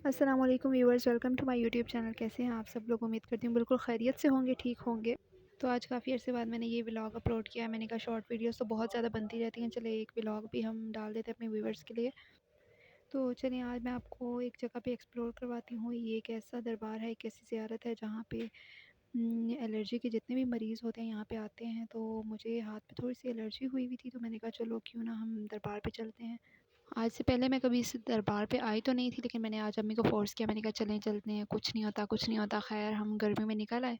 السلام علیکم viewers, welcome to my YouTube channel. کیسے ہیں آپ سب لوگ؟ امید کرتی ہوں بالکل خیریت سے ہوں گے، ٹھیک ہوں گے۔ تو آج کافی عرصے بعد میں نے یہ ولاگ اپلوڈ کیا ہے۔ میں نے کہا شارٹ ویڈیوز تو بہت زیادہ بنتی رہتی ہیں، چلے ایک ولاگ بھی ہم ڈال دیتے ہیں اپنے ویورز کے لیے۔ تو چلیں آج میں آپ کو ایک جگہ پہ ایکسپلور کرواتی ہوں۔ یہ ایک ایسا دربار ہے، ایک ایسی زیارت ہے جہاں پہ الرجی کے جتنے بھی مریض ہوتے ہیں یہاں پہ آتے ہیں۔ تو مجھے ہاتھ پہ تھوڑی سی الرجی ہوئی ہوئی تھی، تو میں نے کہا چلو کیوں نہ ہم دربار پہ چلتے ہیں۔ آج سے پہلے میں کبھی اس دربار پہ آئی تو نہیں تھی، لیکن میں نے آج امی کو فورس کیا۔ میں نے کہا چلیں چلتے ہیں، کچھ نہیں ہوتا کچھ نہیں ہوتا۔ خیر ہم گرمی میں نکل آئے۔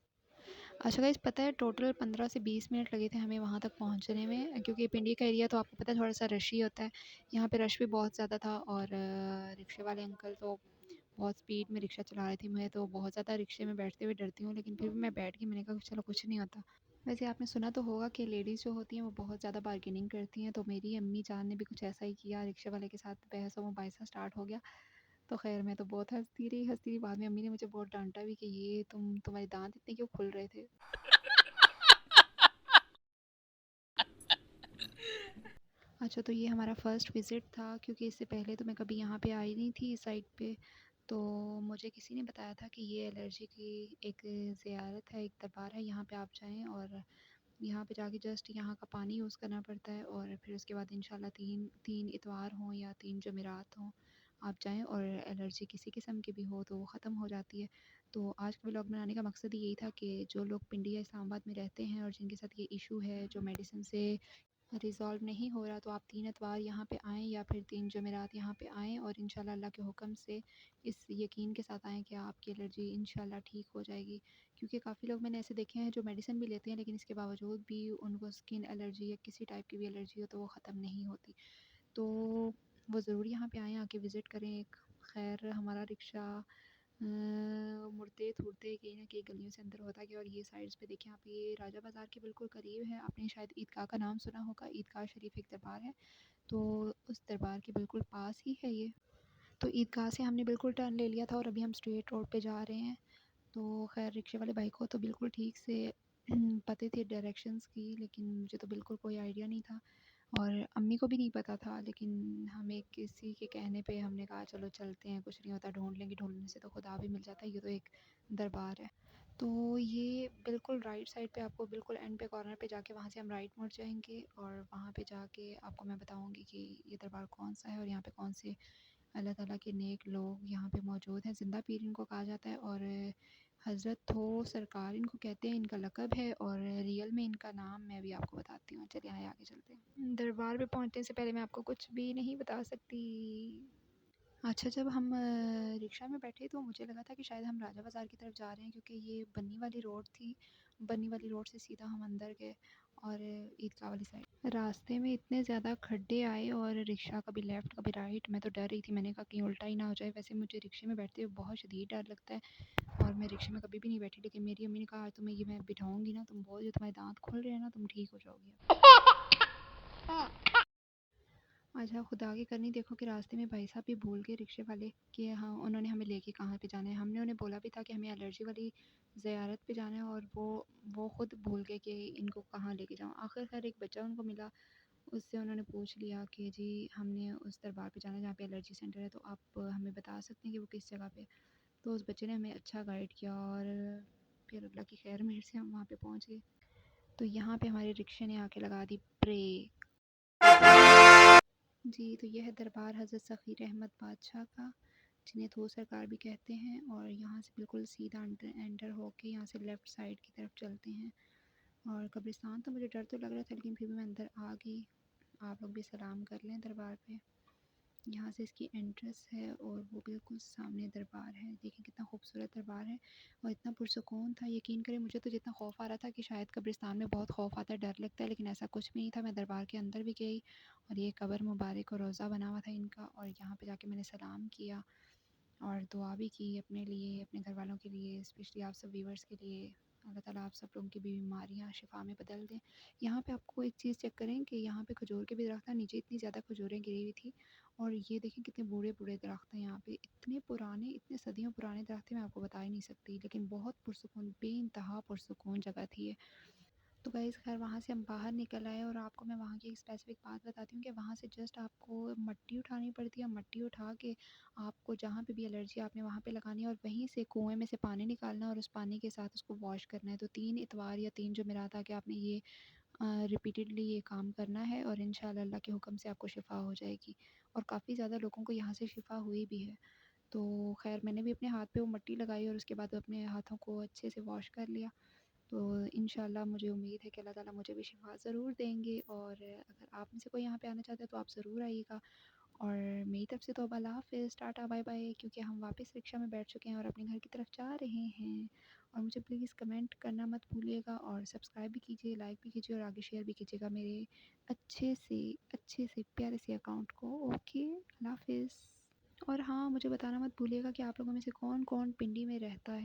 اچھا گائز، پتہ ہے ٹوٹل 15 سے 20 منٹ لگے تھے ہمیں وہاں تک پہنچنے میں، کیونکہ یہ پنڈی کا ایریا تو آپ کو پتہ ہے تھوڑا سا رش ہی ہوتا ہے۔ یہاں پہ رش بھی بہت زیادہ تھا، اور رکشے والے انکل تو بہت سپیڈ میں رکشہ چلا رہے تھے۔ میں تو بہت زیادہ رکشے میں بیٹھتے ہوئے ڈرتی ہوں، لیکن پھر بھی میں بیٹھ گئی۔ میں نے کہا چلو کچھ نہیں ہوتا۔ ویسے آپ نے سنا تو ہوگا کہ لیڈیز جو ہوتی ہیں وہ بہت زیادہ بارگیننگ کرتی ہیں، تو میری امی جان نے بھی کچھ ایسا ہی کیا۔ رکشے والے کے ساتھ بحث و مباحثہ سٹارٹ ہو گیا۔ تو خیر میں تو بہت ہنستی رہی۔ بعد میں امی نے مجھے بہت ڈانٹا بھی کہ یہ تمہارے دانت اتنے کیوں کھل رہے تھے۔ اچھا، تو یہ ہمارا فرسٹ وزٹ تھا، کیونکہ اس سے پہلے تو میں کبھی یہاں پہ آئی نہیں تھی اس سائٹ پہ۔ تو مجھے کسی نے بتایا تھا کہ یہ الرجی کی ایک زیارت ہے، ایک دربار ہے، یہاں پہ آپ جائیں اور یہاں پہ جا کے جسٹ یہاں کا پانی یوز کرنا پڑتا ہے، اور پھر اس کے بعد انشاءاللہ تین اتوار ہوں یا 3 جمعرات ہوں، آپ جائیں اور الرجی کسی قسم کی بھی ہو تو وہ ختم ہو جاتی ہے۔ تو آج کا ولاگ بنانے کا مقصد یہی تھا کہ جو لوگ پنڈی یا اسلام آباد میں رہتے ہیں اور جن کے ساتھ یہ ایشو ہے جو میڈیسن سے ریزالو نہیں ہو رہا، تو آپ 3 اتوار یہاں پہ آئیں یا پھر 3 جمعرات یہاں پہ آئیں، اور انشاءاللہ اللہ کے حکم سے اس یقین کے ساتھ آئیں کہ آپ کی الرجی انشاءاللہ ٹھیک ہو جائے گی۔ کیونکہ کافی لوگ میں نے ایسے دیکھے ہیں جو میڈیسن بھی لیتے ہیں، لیکن اس کے باوجود بھی ان کو اسکن الرجی یا کسی ٹائپ کی بھی الرجی ہو تو وہ ختم نہیں ہوتی۔ تو وہ ضرور یہاں پہ آئیں، آ کے وزٹ کریں ایک۔ خیر ہمارا رکشہ مڑتے تھوڑتے کہیں نہ کہیں گلیوں سے اندر ہوتا گیا، اور یہ سائڈس پہ دیکھیں آپ، یہ راجہ بازار کے بالکل قریب ہے۔ آپ نے شاید عیدگاہ کا نام سنا ہوگا، عیدگاہ شریف ایک دربار ہے، تو اس دربار کے بالکل پاس ہی ہے یہ۔ تو عیدگاہ سے ہم نے بالکل ٹرن لے لیا تھا، اور ابھی ہم اسٹریٹ روڈ پہ جا رہے ہیں۔ تو خیر رکشے والے بھائی کو تو بالکل ٹھیک سے پتہ تھے ڈائریکشنز کی، لیکن مجھے تو بالکل کوئی آئیڈیا نہیں تھا، اور امی کو بھی نہیں پتہ تھا، لیکن ہمیں کسی کے کہنے پہ ہم نے کہا چلو چلتے ہیں، کچھ نہیں ہوتا، ڈھونڈ لیں گے، ڈھونڈنے سے تو خدا بھی مل جاتا ہے، یہ تو ایک دربار ہے۔ تو یہ بالکل رائٹ سائڈ پہ آپ کو بالکل اینڈ پہ کارنر پہ جا کے وہاں سے ہم رائٹ مڑ جائیں گے، اور وہاں پہ جا کے آپ کو میں بتاؤں گی کہ یہ دربار کون سا ہے اور یہاں پہ کون سے اللہ تعالیٰ کے نیک لوگ یہاں پہ موجود ہیں۔ زندہ پیر ان کو کہا جاتا ہے، اور حضرت ہو سرکار ان کو کہتے ہیں، ان کا لقب ہے، اور ریئل میں ان کا نام میں بھی آپ کو بتاتی ہوں۔ چلیے آگے چلتے ہیں۔ دربار پہ پہنچنے سے پہلے میں آپ کو کچھ بھی نہیں بتا سکتی۔ اچھا، جب ہم رکشہ میں بیٹھے تو مجھے لگا تھا کہ شاید ہم راجہ بازار کی طرف جا رہے ہیں، کیونکہ یہ بنی والی روڈ تھی۔ بنی والی روڈ سے سیدھا ہم اندر گئے، اور عیدگاہ والی سائڈ راستے میں اتنے زیادہ کھڈے آئے، اور رکشہ کبھی لیفٹ کبھی رائٹ، میں تو ڈر رہی تھی۔ میں نے کہا کہیں الٹا ہی نہ ہو جائے۔ ویسے مجھے رکشے میں بیٹھتے ہوئے بہت شدید ڈر لگتا ہے، اور میں رکشے میں کبھی بھی نہیں بیٹھی، لیکن میری امی نے کہا آج تمہیں یہ میں بٹھاؤں گی نا، تم بہت جو تمہارے دانت کھل رہے ہیں نا، تم ٹھیک ہو جاؤ گی۔ اچھا خدا کی کرنی، دیکھو کہ راستے میں بھائی صاحب بھی بھول گئے رکشے والے کہ ہاں انہوں نے ہمیں لے کے کہاں پہ جانا ہے۔ ہم نے انہیں بولا بھی تھا کہ ہمیں الرجی والی زیارت پہ جانا ہے، اور وہ خود بھول گئے کہ ان کو کہاں لے کے جاؤں۔ آخر خیر ایک بچہ ان کو ملا، اس سے انہوں نے پوچھ لیا کہ جی ہم نے اس دربار پہ جانا ہے جہاں پہ الرجی سینٹر ہے، تو آپ ہمیں بتا سکتے ہیں کہ وہ کس جگہ پہ۔ تو اس بچے نے ہمیں اچھا گائیڈ کیا، اور پھر اللہ کی خیر مہر سے ہم وہاں پہ پہنچ گئے۔ تو یہاں پہ ہمارے رکشے نے آ کے لگا دی بریک۔ جی، تو یہ ہے دربار حضرت سخیر احمد بادشاہ کا، جنہیں تو سرکار بھی کہتے ہیں، اور یہاں سے بالکل سیدھا انٹر ہو کے یہاں سے لیفٹ سائڈ کی طرف چلتے ہیں۔ اور قبرستان تو مجھے ڈر تو لگ رہا تھا، لیکن پھر بھی میں اندر آ گئی۔ آپ لوگ بھی سلام کر لیں دربار پہ۔ یہاں سے اس کی انٹرنس ہے، اور وہ بالکل سامنے دربار ہے۔ دیکھیں کتنا خوبصورت دربار ہے، اور اتنا پرسکون تھا۔ یقین کریں مجھے تو جتنا خوف آ رہا تھا کہ شاید قبرستان میں بہت خوف آتا ہے، ڈر لگتا ہے، لیکن ایسا کچھ بھی نہیں تھا۔ میں دربار کے اندر بھی گئی، اور یہ قبر مبارک اور روضہ بنا ہوا تھا ان کا، اور یہاں پہ جا کے میں نے سلام کیا اور دعا بھی کی اپنے لیے، اپنے گھر والوں کے لیے، اسپیشلی آپ سب ویورز کے لیے۔ اللہ تعالیٰ آپ سب لوگوں کی بھی بیماریاں شفا میں بدل دیں۔ یہاں پہ آپ کو ایک چیز چیک کریں کہ یہاں پہ کھجور کے بھی درخت ہیں، نیچے اتنی زیادہ کھجوریں گری ہوئی تھی، اور یہ دیکھیں کتنے بوڑھے بوڑھے درخت ہیں یہاں پہ، اتنے پرانے، اتنے صدیوں پرانے درخت ہیں، میں آپ کو بتا ہی نہیں سکتی، لیکن بہت پرسکون، بے انتہا پرسکون جگہ تھی یہ۔ تو گائز خیر وہاں سے ہم باہر نکل آئے، اور آپ کو میں وہاں کی ایک اسپیسیفک بات بتاتی ہوں کہ وہاں سے جسٹ آپ کو مٹی اٹھانی پڑتی ہے، مٹی اٹھا کے آپ کو جہاں پہ بھی الرجی آپ نے وہاں پہ لگانی ہے، اور وہیں سے کنویں میں سے پانی نکالنا ہے اور اس پانی کے ساتھ اس کو واش کرنا ہے۔ تو 3 اتوار یا 3 جمعرات کہ آپ نے یہ ریپیٹیڈلی یہ کام کرنا ہے، اور انشاءاللہ اللہ کے حکم سے آپ کو شفا ہو جائے گی، اور کافی زیادہ لوگوں کو یہاں سے شفا ہوئی بھی ہے۔ تو خیر میں نے بھی اپنے ہاتھ پہ وہ مٹی لگائی، اور اس کے بعد اپنے ہاتھوں کو اچھے سے واش کر لیا۔ تو انشاءاللہ مجھے امید ہے کہ اللہ تعالیٰ مجھے بھی شفا ضرور دیں گے، اور اگر آپ میں سے کوئی یہاں پہ آنا چاہتا ہے تو آپ ضرور آئیے گا۔ اور میری طرف سے تو اب اللہ حافظ، ٹاٹا بائے بائے، کیونکہ ہم واپس رکشہ میں بیٹھ چکے ہیں اور اپنے گھر کی طرف جا رہے ہیں۔ اور مجھے پلیز کمنٹ کرنا مت بھولیے گا، اور سبسکرائب بھی کیجیے، لائک بھی کیجیے، اور آگے شیئر بھی کیجیے گا میرے اچھے سے پیارے سے اکاؤنٹ کو۔ اوکے، اللہ حافظ۔ اور ہاں، مجھے بتانا مت بھولیے گا کہ آپ لوگوں میں سے کون کون پنڈی میں رہتا ہے۔